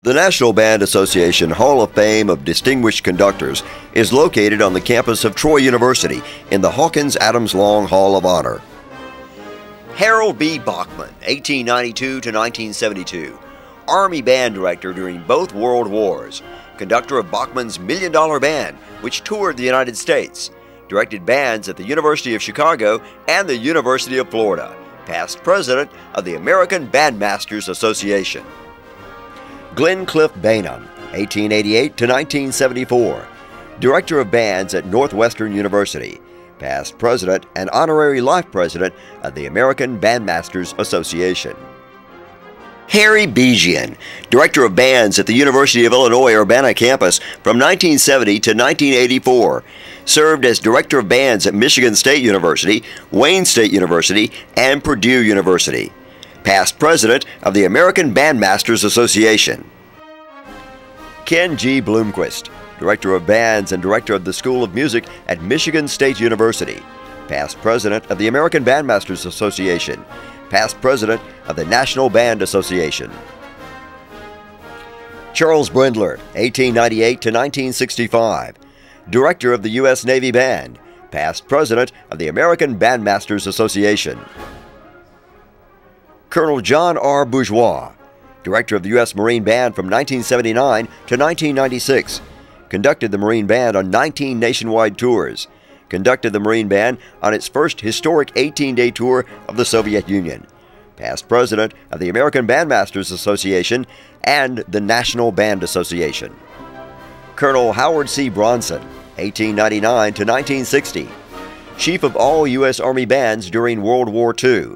The National Band Association Hall of Fame of Distinguished Conductors is located on the campus of Troy University in the Hawkins-Adams Long Hall of Honor. Harold B. Bachman, 1892 to 1972, Army Band Director during both World Wars, conductor of Bachman's $1 Million Band, which toured the United States, directed bands at the University of Chicago and the University of Florida, past president of the American Bandmasters Association. Glenn Cliff Bainham, 1888 to 1974, Director of Bands at Northwestern University, past President and Honorary Life President of the American Bandmasters Association. Harry Bejian, Director of Bands at the University of Illinois Urbana campus from 1970 to 1984, served as Director of Bands at Michigan State University, Wayne State University, and Purdue University. Past President of the American Bandmasters Association. Ken G. Bloomquist, Director of Bands and Director of the School of Music at Michigan State University. Past President of the American Bandmasters Association. Past President of the National Band Association. Charles Brindler, 1898 to 1965, Director of the U.S. Navy Band. Past President of the American Bandmasters Association. Colonel John R. Bourgeois, Director of the U.S. Marine Band from 1979 to 1996, conducted the Marine Band on 19 nationwide tours, conducted the Marine Band on its first historic 18-day tour of the Soviet Union, past President of the American Bandmasters Association and the National Band Association. Colonel Howard C. Bronson, 1899 to 1960, Chief of all U.S. Army Bands during World War II,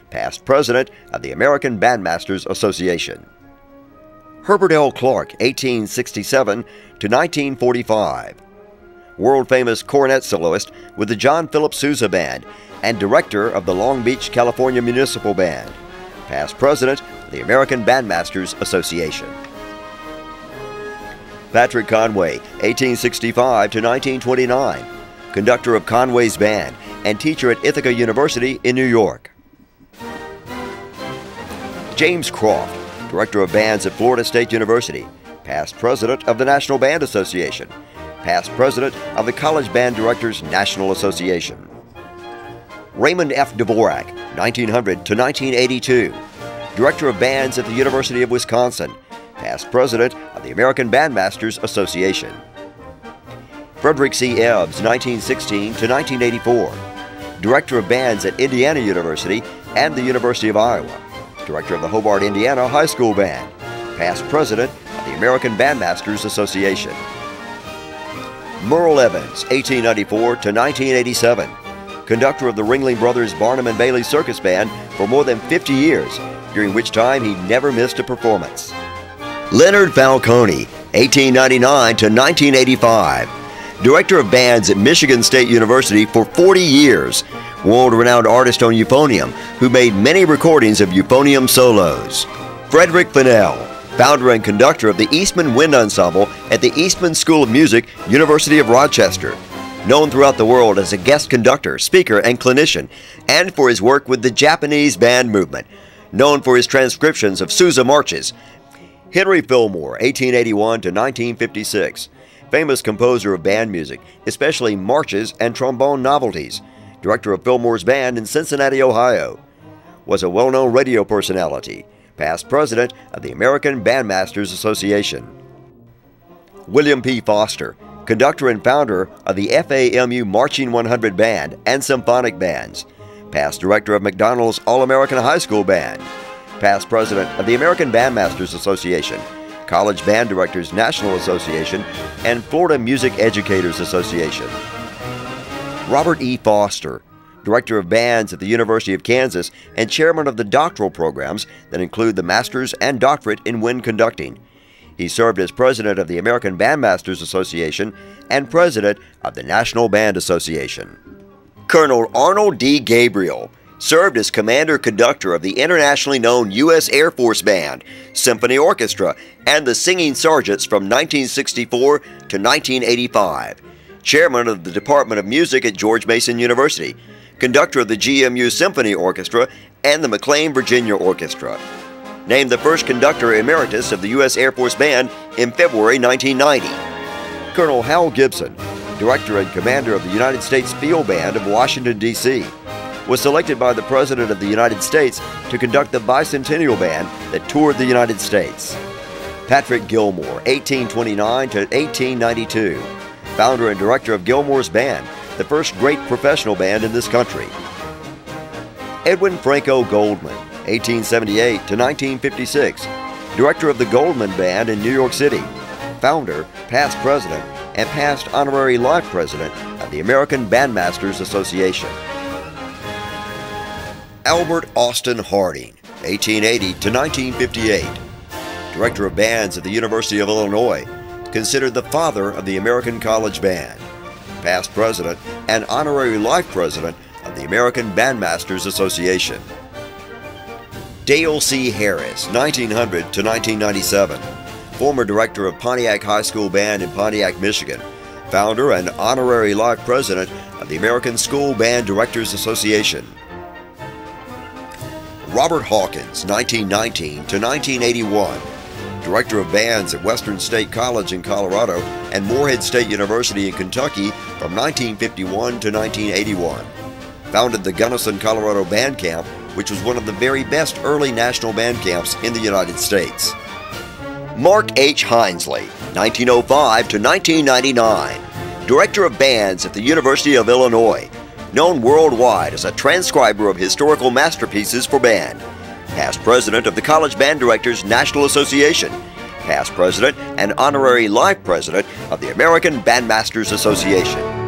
past President of the American Bandmasters Association. Herbert L. Clark, 1867 to 1945, world-famous cornet soloist with the John Philip Sousa Band and Director of the Long Beach, California Municipal Band, past President of the American Bandmasters Association. Patrick Conway, 1865 to 1929, conductor of Conway's Band and teacher at Ithaca University in New York. James Croft, Director of Bands at Florida State University, past President of the National Band Association, past President of the College Band Directors National Association. Raymond F. Dvorak, 1900 to 1982, Director of Bands at the University of Wisconsin, past President of the American Bandmasters Association. Frederick C. Ebbs, 1916 to 1984, Director of Bands at Indiana University and the University of Iowa, Director of the Hobart, Indiana High School Band, past President of the American Bandmasters Association. Merle Evans, 1894 to 1987, conductor of the Ringling Brothers Barnum and Bailey Circus Band for more than 50 years, during which time he never missed a performance. Leonard Falcone, 1899 to 1985, Director of Bands at Michigan State University for 40 years, world-renowned artist on euphonium who made many recordings of euphonium solos. Frederick Fennell, founder and conductor of the Eastman Wind Ensemble at the Eastman School of Music, University of Rochester, known throughout the world as a guest conductor, speaker, and clinician, and for his work with the Japanese band movement, known for his transcriptions of Sousa marches. Henry Fillmore, 1881 to 1956, famous composer of band music, especially marches and trombone novelties, Director of Fillmore's Band in Cincinnati, Ohio, was a well-known radio personality, past President of the American Bandmasters Association. William P. Foster, conductor and founder of the FAMU Marching 100 Band and Symphonic Bands, past Director of McDonald's All-American High School Band, past President of the American Bandmasters Association, College Band Directors National Association, and Florida Music Educators Association. Robert E. Foster, Director of Bands at the University of Kansas and Chairman of the doctoral programs that include the Master's and Doctorate in Wind Conducting. He served as President of the American Bandmasters Association and President of the National Band Association. Colonel Arnold D. Gabriel served as Commander-Conductor of the internationally known U.S. Air Force Band, Symphony Orchestra, and the Singing Sergeants from 1964 to 1985. Chairman of the Department of Music at George Mason University, conductor of the GMU Symphony Orchestra and the McLean, Virginia Orchestra. named the first conductor emeritus of the U.S. Air Force Band in February 1990. Colonel Hal Gibson, director and commander of the United States Field Band of Washington, D.C., was selected by the President of the United States to conduct the bicentennial band that toured the United States. Patrick Gilmore, 1829 to 1892, founder and director of Gilmore's Band, the first great professional band in this country. Edwin Franco Goldman, 1878 to 1956, director of the Goldman Band in New York City, founder, past president, and past honorary life president of the American Bandmasters Association. Albert Austin Harding, 1880 to 1958, director of bands at the University of Illinois, considered the father of the American College Band, past president and honorary life president of the American Bandmasters Association. Dale C. Harris, 1900 to 1997, former director of Pontiac High School Band in Pontiac, Michigan, founder and honorary life president of the American School Band Directors Association. Robert Hawkins, 1919 to 1981, director of bands at Western State College in Colorado and Morehead State University in Kentucky from 1951 to 1981. Founded the Gunnison, Colorado Band Camp, which was one of the very best early national band camps in the United States. Mark H. Hinesley, 1905 to 1999, director of bands at the University of Illinois, known worldwide as a transcriber of historical masterpieces for band, past president of the College Band Directors National Association, past president and honorary life president of the American Bandmasters Association.